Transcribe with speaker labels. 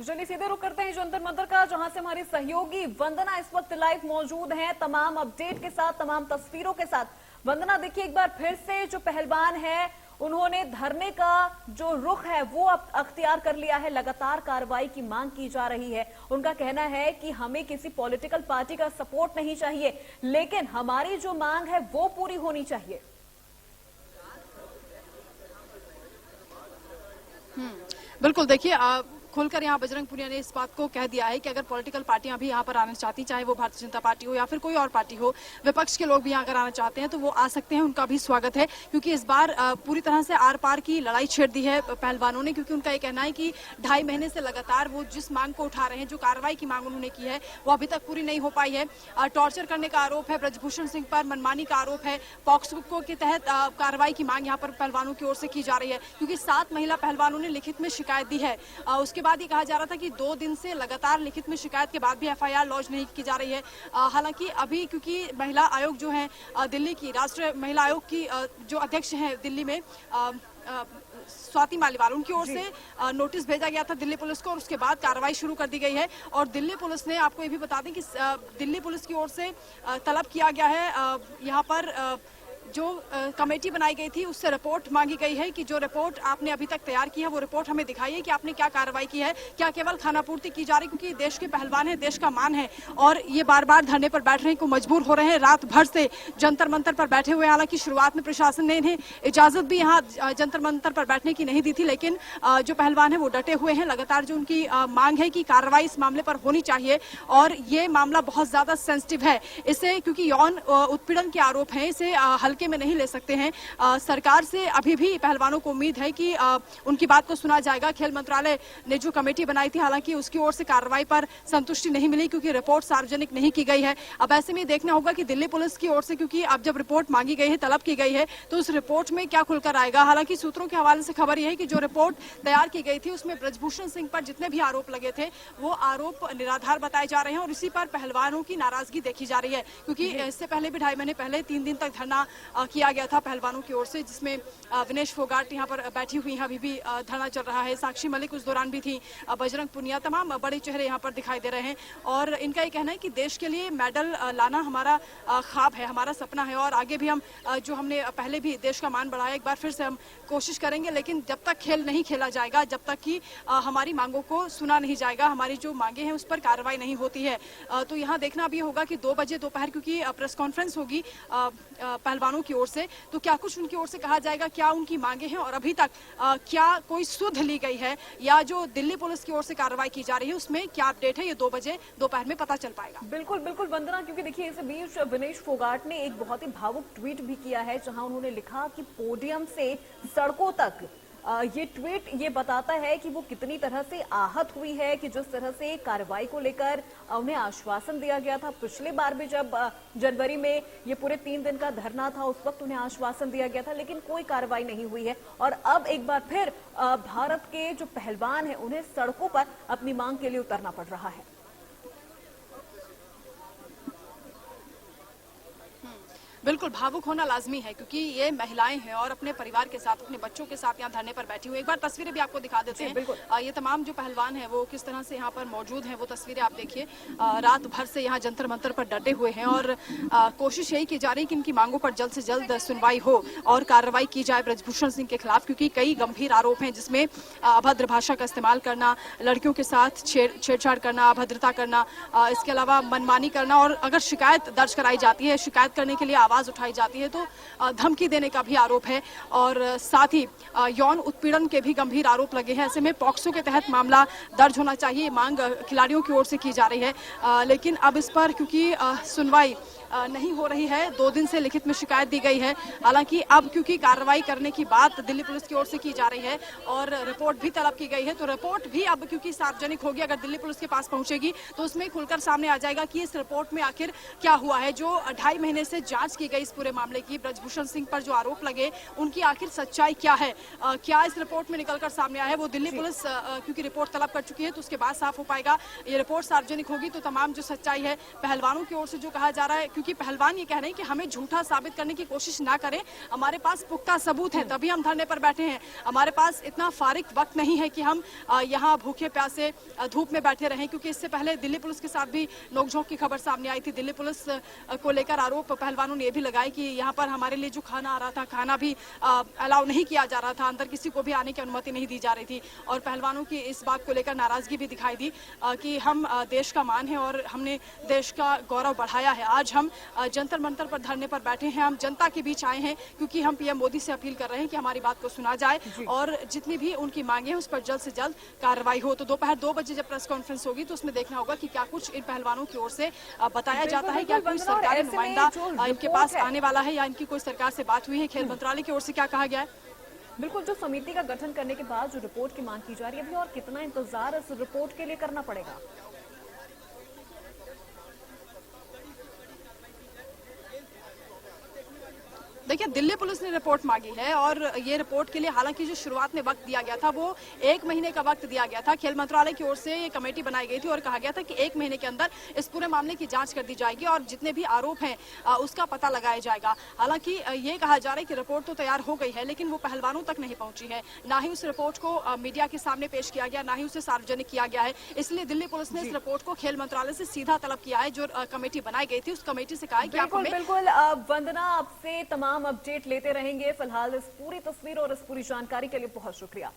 Speaker 1: तो चलिए सीधे रुक करते हैं जंतर मंतर का, जहां से हमारी सहयोगी वंदना इस वक्त लाइव मौजूद हैं तमाम अपडेट के साथ, तमाम तस्वीरों के साथ। वंदना, देखिए एक बार फिर से जो पहलवान है उन्होंने धरने का जो रुख है वो अब अख्तियार कर लिया है। लगातार कार्रवाई की मांग की जा रही है। उनका कहना है कि हमें किसी पॉलिटिकल पार्टी का सपोर्ट नहीं चाहिए, लेकिन हमारी जो मांग है वो पूरी होनी चाहिए।
Speaker 2: बिल्कुल, देखिए खुलकर यहाँ बजरंग पुनिया ने इस बात को कह दिया है कि अगर पॉलिटिकल पार्टियां भी यहाँ पर आना चाहती, चाहे वो भारतीय जनता पार्टी हो या फिर कोई और पार्टी हो, विपक्ष के लोग भी यहाँ अगर आना चाहते हैं तो वो आ सकते हैं, उनका भी स्वागत है। क्योंकि इस बार पूरी तरह से आर पार की लड़ाई छेड़ दी है पहलवानों ने, क्योंकि उनका ये कहना है कि 2.5 महीने से लगातार वो जिस मांग को उठा रहे हैं, जो कार्रवाई की मांग उन्होंने की है वो अभी तक पूरी नहीं हो पाई है। टॉर्चर करने का आरोप है ब्रजभूषण सिंह पर, मनमानी का आरोप है, पॉक्सो के तहत कार्रवाई की मांग यहाँ पर पहलवानों की ओर से की जा रही है, क्योंकि 7 महिला पहलवानों ने लिखित में शिकायत दी है। उसके बाद ये कहा जा रहा था कि 2 दिन से लगातार लिखित में शिकायत के बाद भी FIR लॉन्च नहीं की जा रही है। हालांकि अभी क्योंकि महिला आयोग जो है दिल्ली की, राष्ट्रीय महिला आयोग की जो अध्यक्ष हैं दिल्ली में स्वाति मालीवाल, उनकी ओर से नोटिस भेजा गया था दिल्ली पुलिस को और उसके बाद कार्रवाई शुरू कर दी गई है। और दिल्ली पुलिस ने, आपको ये भी बता दें कि दिल्ली पुलिस की ओर से तलब किया गया है, यहाँ पर जो कमेटी बनाई गई थी उससे रिपोर्ट मांगी गई है कि जो रिपोर्ट आपने अभी तक तैयार की है वो रिपोर्ट हमें दिखाइए कि आपने क्या कार्रवाई की है, क्या केवल खानापूर्ति की जा रही, क्योंकि देश के पहलवान है, देश का मान है और ये बार बार धरने पर बैठने को मजबूर हो रहे हैं। रात भर से जंतर मंतर पर बैठे हुए, हालांकि शुरुआत में प्रशासन ने इन्हें इजाजत भी यहाँ जंतर मंतर पर बैठने की नहीं दी थी, लेकिन जो पहलवान है वो डटे हुए हैं। लगातार जो उनकी मांग है कि कार्रवाई इस मामले पर होनी चाहिए और ये मामला बहुत ज्यादा सेंसिटिव है, इसे क्योंकि यौन उत्पीड़न के आरोप है, इसे हल्के में नहीं ले सकते हैं। सरकार से अभी भी पहलवानों को उम्मीद है कि उनकी बात को सुना जाएगा। खेल मंत्रालय ने जो कमेटी बनाई थी, हालांकि उसकी ओर से कार्रवाई पर संतुष्टि नहीं मिली क्योंकि रिपोर्ट सार्वजनिक नहीं की गई है। अब ऐसे में देखना होगा कि दिल्ली पुलिस की ओर से, क्योंकि अब जब रिपोर्ट मांगी गई है, तलब की गई है, तो उस रिपोर्ट में क्या खुलकर आएगा। हालांकि सूत्रों के हवाले से खबर यह है कि जो रिपोर्ट तैयार की गई थी उसमें ब्रजभूषण सिंह पर जितने भी आरोप लगे थे वो आरोप निराधार बताए जा रहे हैं और इसी पर पहलवानों की नाराजगी देखी जा रही है, क्योंकि इससे पहले भी 2.5 महीने पहले 3 दिन तक धरना किया गया था पहलवानों की ओर से, जिसमें विनेश फोगाट यहाँ पर बैठी हुई हैं, अभी भी धरना चल रहा है, साक्षी मलिक उस दौरान भी थी, बजरंग पुनिया, तमाम बड़े चेहरे यहाँ पर दिखाई दे रहे हैं। और इनका ये कहना है कि देश के लिए मेडल लाना हमारा ख्वाब है, हमारा सपना है और आगे भी हम जो हमने पहले भी देश का मान बढ़ाया, एक बार फिर से हम कोशिश करेंगे, लेकिन जब तक खेल नहीं खेला जाएगा, जब तक कि हमारी मांगों को सुना नहीं जाएगा, हमारी जो मांगे हैं उस पर कार्रवाई नहीं होती है, तो यहाँ देखना भी होगा कि 2 बजे दोपहर, क्योंकि प्रेस कॉन्फ्रेंस होगी पहलवानों की ओर से, तो क्या कुछ उनकी ओर से कहा जाएगा, क्या उनकी मांगे हैं और अभी तक क्या कोई सुध ली गई है या जो दिल्ली पुलिस की ओर से कार्रवाई की जा रही है उसमें क्या अपडेट है, ये 2 बजे दोपहर में पता चल पाएगा।
Speaker 1: बिल्कुल बिल्कुल वंदना, क्योंकि देखिए इस बीच विनेश फोगाट ने एक बहुत ही भावुक ट्वीट भी किया है, जहां उन्होंने लिखा कि पोडियम से सड़कों तक। ये ट्वीट ये बताता है कि वो कितनी तरह से आहत हुई है, कि जिस तरह से कार्रवाई को लेकर उन्हें आश्वासन दिया गया था। पिछले बार भी जब जनवरी में ये पूरे 3 दिन का धरना था, उस वक्त उन्हें आश्वासन दिया गया था, लेकिन कोई कार्रवाई नहीं हुई है। और अब एक बार फिर भारत के जो पहलवान हैं उन्हें सड़कों पर अपनी मांग के लिए उतरना पड़ रहा है।
Speaker 2: बिल्कुल, भावुक होना लाजमी है क्योंकि ये महिलाएं हैं और अपने परिवार के साथ, अपने बच्चों के साथ यहाँ धरने पर बैठी हुई। एक बार तस्वीरें भी आपको दिखा देते हैं। ये तमाम जो पहलवान हैं वो किस तरह से यहाँ पर मौजूद हैं, वो तस्वीरें आप देखिए। रात भर से यहाँ जंतर मंतर पर डटे हुए हैं और कोशिश यही की जा रही है कि इनकी मांगों पर जल्द से जल्द सुनवाई हो और कार्रवाई की जाए ब्रजभूषण सिंह के खिलाफ, क्योंकि कई गंभीर आरोप हैं, जिसमें अभद्र भाषा का इस्तेमाल करना, लड़कियों के साथ छेड़छाड़ करना, अभद्रता करना, इसके अलावा मनमानी करना और अगर शिकायत दर्ज कराई जाती है, शिकायत करने के लिए आवाज उठाई जाती है तो धमकी देने का भी आरोप है और साथ ही यौन उत्पीड़न के भी गंभीर आरोप लगे हैं। ऐसे में पॉक्सो के तहत मामला दर्ज होना चाहिए, मांग खिलाड़ियों की ओर से की जा रही है, लेकिन अब इस पर क्योंकि सुनवाई नहीं हो रही है, 2 दिन से लिखित में शिकायत दी गई है। हालांकि अब क्योंकि कार्रवाई करने की बात दिल्ली पुलिस की ओर से की जा रही है और रिपोर्ट भी तलब की गई है, तो रिपोर्ट भी अब क्योंकि सार्वजनिक होगी, अगर दिल्ली पुलिस के पास पहुंचेगी तो उसमें खुलकर सामने आ जाएगा कि इस रिपोर्ट में आखिर क्या हुआ है। जो 2.5 महीने से जांच की गई इस पूरे मामले की, ब्रजभूषण सिंह पर जो आरोप लगे उनकी आखिर सच्चाई क्या है, क्या इस रिपोर्ट में निकलकर सामने आया है, वो दिल्ली पुलिस क्योंकि रिपोर्ट तलब कर चुकी है तो उसके बाद साफ हो पाएगा। ये रिपोर्ट सार्वजनिक होगी तो तमाम जो सच्चाई है पहलवानों की ओर से जो कहा जा रहा है, क्योंकि पहलवान ये कह रहे हैं कि हमें झूठा साबित करने की कोशिश ना करें, हमारे पास पुख्ता सबूत है तभी हम धरने पर बैठे हैं। हमारे पास इतना फारिग वक्त नहीं है कि हम यहाँ भूखे प्यासे धूप में बैठे रहें, क्योंकि इससे पहले दिल्ली पुलिस के साथ भी नोकझोंक की खबर सामने आई थी। दिल्ली पुलिस को लेकर आरोप पहलवानों ने ये भी लगाए कि यहाँ पर हमारे लिए जो खाना आ रहा था, खाना भी अलाउ नहीं किया जा रहा था, अंदर किसी को भी आने की अनुमति नहीं दी जा रही थी। और पहलवानों की इस बात को लेकर नाराजगी भी दिखाई दी कि हम देश का मान है और हमने देश का गौरव बढ़ाया है। आज हम जंतर मंतर पर धरने पर बैठे हैं, हम जनता के बीच आए हैं क्योंकि हम पीएम मोदी से अपील कर रहे हैं कि हमारी बात को सुना जाए और जितनी भी उनकी मांगे हैं उस पर जल्द से जल्द कार्रवाई हो। तो दोपहर 2 बजे जब प्रेस कॉन्फ्रेंस होगी तो उसमें देखना होगा कि क्या कुछ इन पहलवानों की ओर से बताया जाता है, क्या कोई सरकारी नुमाइंदा इनके पास आने वाला है या इनकी कोई सरकार से बात हुई है, खेल मंत्रालय की ओर से क्या कहा गया है।
Speaker 1: बिल्कुल, जो समिति का गठन करने के बाद जो रिपोर्ट की मांग की जा रही है, अभी और कितना इंतजार इस रिपोर्ट के लिए करना पड़ेगा?
Speaker 2: देखिए, दिल्ली पुलिस ने रिपोर्ट मांगी है और ये रिपोर्ट के लिए हालांकि जो शुरुआत में वक्त दिया गया था वो 1 महीने का वक्त दिया गया था। खेल मंत्रालय की ओर से ये कमेटी बनाई गई थी और कहा गया था कि 1 महीने के अंदर इस पूरे मामले की जांच कर दी जाएगी और जितने भी आरोप हैं उसका पता लगाया जाएगा। हालांकि ये कहा जा रहा है कि रिपोर्ट तो तैयार हो गई है लेकिन वो पहलवानों तक नहीं पहुंची है, ना ही उस रिपोर्ट को मीडिया के सामने पेश किया गया, ना ही उसे सार्वजनिक किया गया है। इसलिए दिल्ली पुलिस ने इस रिपोर्ट को खेल मंत्रालय से सीधा तलब किया है। जो कमेटी बनाई गई थी उस कमेटी से कहा है कि आप हमें
Speaker 1: बिल्कुल वंदना, आपसे तमाम अपडेट लेते रहेंगे। फिलहाल इस पूरी तस्वीर और इस पूरी जानकारी के लिए बहुत शुक्रिया।